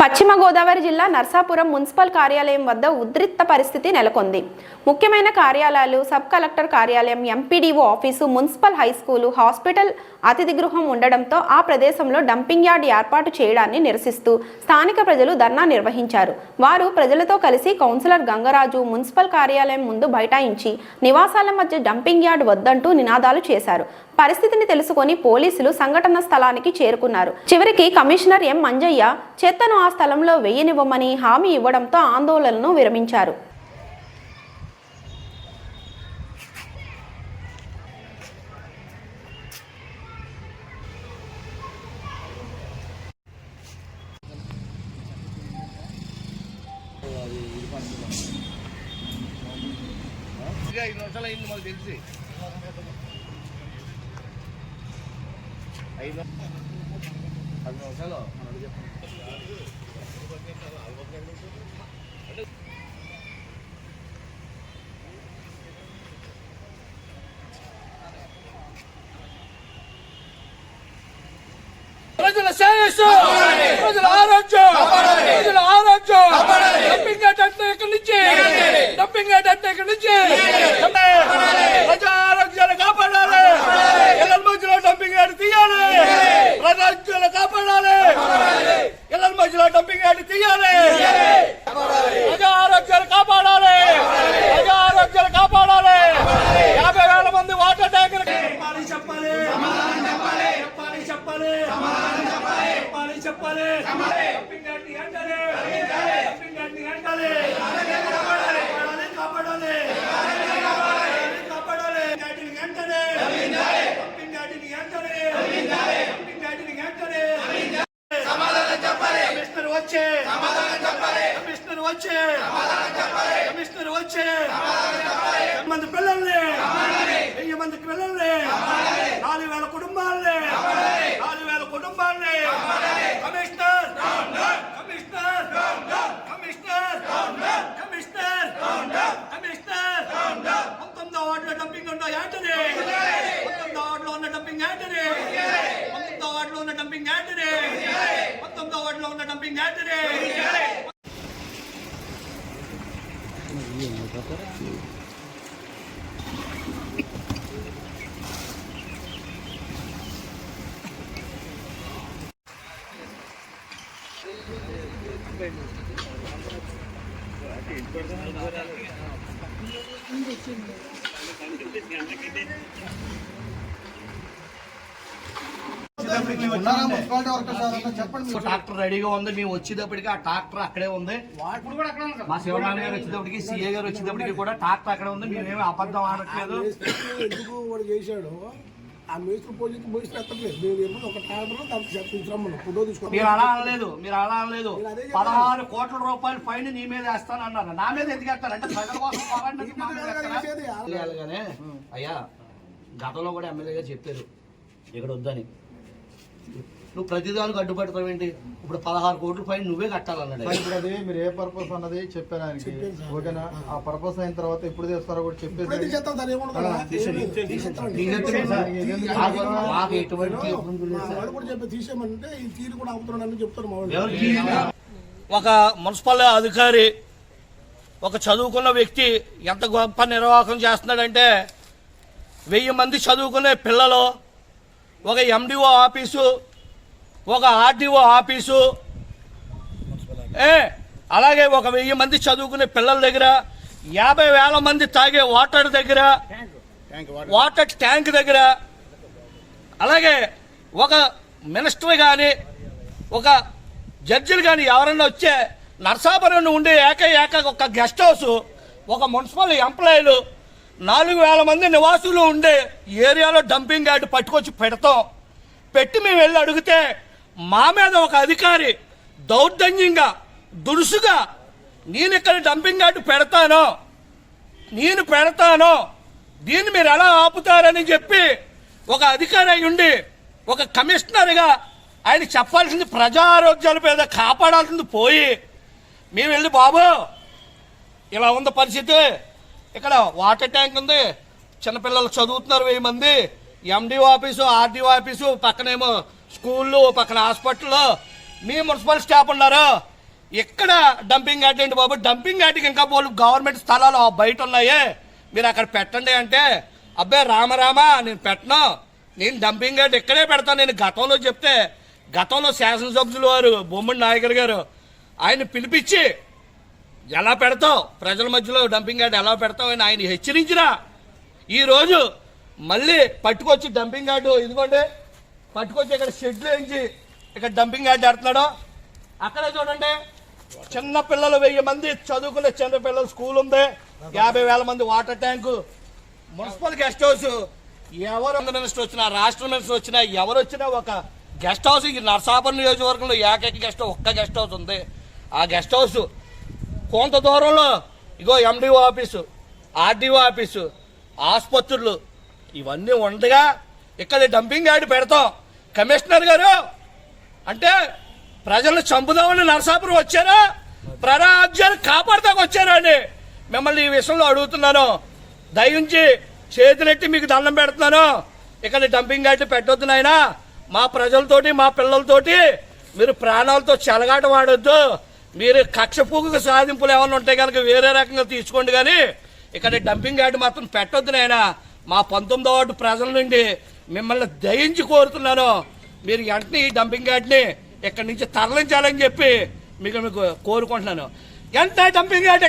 పశ్చిమ గోదావరి జిల్లా నర్సాపురం మున్సిపల్ కార్యాలయం వద్ద ఉద్రిక్త పరిస్థితి నెలకొంది. ముఖ్యమైన కార్యాలయాలు, సబ్ కలెక్టర్ కార్యాలయం, MPDO office, municipal high school, hospital, అతిథి గృహం ఉండడంతో ఆ ప్రదేశంలో డంపింగ్ యార్డ్ ఏర్పాటు చేయడాన్ని నిరసిస్తూ స్థానిక ప్రజలు ధర్నా నిర్వహించారు. వారు ప్రజలతో కలిసి కౌన్సిలర్ గంగరాజు మున్సిపల్ కార్యాలయం ముందు బైఠాయించి నివాసాల మధ్య డంపింగ్ యార్డ్ వద్దంటూ నినాదాలు చేశారు. పరిస్థితిని తెలుసుకొని పోలీసులు సంఘటన స్థలానికి చేరుకున్నారు. చివరికి కమిషనర్ ఎం మంజయ్య చెత్తను ఆ స్థలంలో వేయనివ్వమని హామీ ఇవ్వడంతో ఆందోళనను విరమించారు. ప్రజల శ్రేయస్సు, ప్రజల ఆరోగ్యం, ప్రజల ఆరోగ్యం. డంపింగ్ యార్డ్ అంటే ఇక్కడి నుంచి, డంపింగ్ యార్డ్ అంటే ఇక్కడి నుంచి ప్రజా ఆరోగ్యాలు కాపాడాలి. ఇళ్ళ మధ్యలో డంపింగ్ యార్డ్ తీయాలి. ప్రజా ఆరోగ్యాలు కాపాడాలి. ఇళ్ళ మధ్యలో డంపింగ్ యార్డ్ తీయాలి. ప్రజా ఆరోగ్యాలు కాపాడాలి. ప్రజా ఆరోగ్యాలు కాపాడాలి. 50,000 మంది వాటర్ ట్యాంకులు చెప్పాలి, చెప్పాలి, చెప్పాలి, చెప్పాలి. డంపింగ్ యార్డ్ని వెంటనే, డంపింగ్ యార్డ్ని వెంటనే కాపాడాలి, కాపాడాలి, కాపాడాలి. యార్డ్ని వెంటనే, డంపింగ్ యార్డ్ని వెంటనే, డంపింగ్ యార్డ్ని వెంటనే సమాధానం చెప్పాలి. కమిషనర్ వచ్చే సమాధానం చెప్పాలి. కమిషనర్ వచ్చే సమాధానం చెప్పాలి. కమిషనర్ వచ్చే సమాధానం చెప్పాలి. 1000 మంది పిల్లల్ని, 1000 మంది పిల్లల్ని, 4,000 కుటుంబాలని, 4,000 కుటుంబాలని commissioner, commissioner, commissioner, commissioner, commissioner 19వ వార్డులో డంపింగ్ ఉన్న యార్డ్ని, 19వ వార్డులో ఉన్న డంపింగ్ యార్డ్ని, 19వ వార్డులో ఉన్న డంపింగ్ యార్డ్ని, 19వ వార్డులో ఉన్న డంపింగ్ యార్డ్ని ట్రాక్టర్ రెడీగా ఉంది. మేము వచ్చేటప్పటికి ఆ ట్రాక్టర్ అక్కడే ఉంది. మా శివనారాయణ గారు వచ్చేటప్పటికి, సిఏ గారు వచ్చేటప్పటికి కూడా ట్రాక్టర్ అక్కడే ఉంది. మేమేమి అబద్ధం ఆడట్లేదు. ఎందుకు వాడు చేశాడు ఆ మేస్త్రి పోలీసు పోలీసులు ఎత్తట్లేదు. మేము ఒక ట్రాక్టర్ ఫోటో తీసుకోండి. మీరు అలా అనలేదు, మీరు అలా అనలేదు. 16 కోట్ల రూపాయలు ఫైన్ నీ మీద వేస్తాను అన్నారు. నా మీద ఎందుకు వేస్తారు అంటే ప్రజల కోసం పోరాడిగానే. అయ్యా గతంలో కూడా ఎమ్మెల్యేగా చెప్పారు ఇక్కడ వద్దని. నువ్వు ప్రతిదానికి అడ్డుపడతావేంటి? ఇప్పుడు 16 కోట్ల ఫైన్ నువ్వే కట్టాలన్నాడు. ఇప్పుడు అది మీరు ఏ పర్పస్ అన్నది చెప్పాను ఆయనకి. ఓకేనా? ఆ పర్పస్ అయిన తర్వాత ఎప్పుడు చేస్తారో కూడా చెప్పేసి మాకు ఎటువంటి తీసేయమంటే ఈ తీరు కూడా అవుతున్నాడని చెప్తారు. ఒక మున్సిపల్ అధికారి, ఒక చదువుకున్న వ్యక్తి ఎంత గొప్ప నిర్వాహకం చేస్తున్నాడంటే 1000 మంది చదువుకునే పిల్లలు, ఒక ఎండిఓ ఆఫీసు, ఒక ఆర్డీఓ ఆఫీసు, అలాగే ఒక 1000 మంది చదువుకునే పిల్లల దగ్గర, 50,000 మంది తాగే వాటర్ దగ్గర, వాటర్ ట్యాంక్ దగ్గర, అలాగే ఒక మినిస్టర్ కానీ, ఒక జడ్జిలు కానీ ఎవరన్నా వచ్చే నర్సాపురం ఉండే ఏక ఒక గెస్ట్ హౌస్, ఒక మున్సిపల్ ఎంప్లాయీలు, 4,000 మంది నివాసులు ఉండే ఏరియాలో డంపింగ్ యార్డ్ పట్టుకొచ్చి పెట్టి మేము వెళ్ళి అడిగితే మా మీద ఒక అధికారి దౌర్జన్యంగా, దురుసుగా నేను ఇక్కడ డంపింగ్ యార్డ్ పెడతాను, దీన్ని మీరు ఎలా ఆపుతారని చెప్పి ఒక అధికారి అయి ఉండి, ఒక కమిషనర్గా ఆయన చెప్పాల్సింది ప్రజా ఆరోగ్యాల మీద కాపాడాల్సింది పోయి మేము వెళ్ళి బాబు ఇలా ఉంది పరిస్థితి, ఇక్కడ వాటర్ ట్యాంక్ ఉంది, చిన్నపిల్లలు చదువుతున్నారు 1000 మంది, ఎండిఓ ఆఫీసు, ఆర్డీఓ ఆఫీసు, పక్కనేమో స్కూళ్ళు, పక్కన హాస్పిటల్, మీ మున్సిపల్ స్టాఫ్ ఉన్నారు, ఎక్కడ డంపింగ్ యార్డ్ ఏంటి బాబు? డంపింగ్ యార్డ్కి ఇంకా పోలు గవర్నమెంట్ స్థలాలు బయట ఉన్నాయే, మీరు అక్కడ పెట్టండి అంటే అబ్బాయి రామరామా నేను పెట్టను, నేను డంపింగ్ యార్డ్ ఇక్కడే పెడతాను. నేను గతంలో చెప్తే గతంలో శాసనసభ్యులు వారు బొమ్మడి నాయకర్ గారు ఆయన పిలిపించి ఎలా పెడతావు ప్రజల మధ్యలో డంపింగ్ యార్డ్ ఎలా పెడతావు అని ఆయన హెచ్చరించినా ఈరోజు మళ్ళీ పట్టుకొచ్చి డంపింగ్ యార్డు ఇదిగోండి పట్టుకొచ్చి ఇక్కడ షెడ్లు వేయించి ఇక్కడ డంపింగ్ యార్డ్ పెడుతున్నాడు. అక్కడే చూడండి చిన్న పిల్లలు 1000 మంది చదువుకునే చిన్న పిల్లలు స్కూల్ ఉంది, 50,000 మంది water tank, municipal guest house. ఎవరు మినిస్టర్ వచ్చినా రాష్ట్ర మినిస్టర్ వచ్చినా ఎవరు వచ్చినా ఒక గెస్ట్ హౌస్ ఈ నరసాపురం నియోజకవర్గంలో ఏకైక గెస్ట్ ఒక్క గెస్ట్ హౌస్ ఉంది. ఆ గెస్ట్ హౌస్ కొంత దూరంలో ఇగో ఎండిఓ ఆఫీసు, ఆర్డీఓ ఆఫీసు, ఆసుపత్రులు ఇవన్నీ ఉండగా ఇక్కడ డంపింగ్ యార్డ్ పెడతాం. కమిషనర్ గారు అంటే ప్రజలను చంపుదామని నరసాపురం వచ్చారా, ప్రజారాజ్యాన్ని కాపాడతాకు వచ్చారా అండి? మిమ్మల్ని ఈ విషయంలో అడుగుతున్నాను. దయించి చేతులెట్టి మీకు దండం పెడుతున్నాను. ఇక్కడ డంపింగ్ యార్డ్ పెట్టొద్దు నాయనా. మా ప్రజలతోటి మా పిల్లలతోటి మీరు ప్రాణాలతో చెలగాట వాడొద్దు. మీరు కక్ష పూకు సాధింపులు ఏమైనా ఉంటే కనుక వేరే రకంగా తీసుకోండి, కానీ ఇక్కడ డంపింగ్ యార్డ్ మాత్రం పెట్టొద్దు నాయనా. మా 19వ వార్డు ప్రజల నుండి మిమ్మల్ని దయించి కోరుతున్నాను. మీరు వెంటనే ఈ డంపింగ్ యార్డ్ని ఇక్కడి నుంచి తరలించాలని చెప్పి మీకు కోరుకుంటున్నాను. ఎంత డంపింగ్ యార్డ్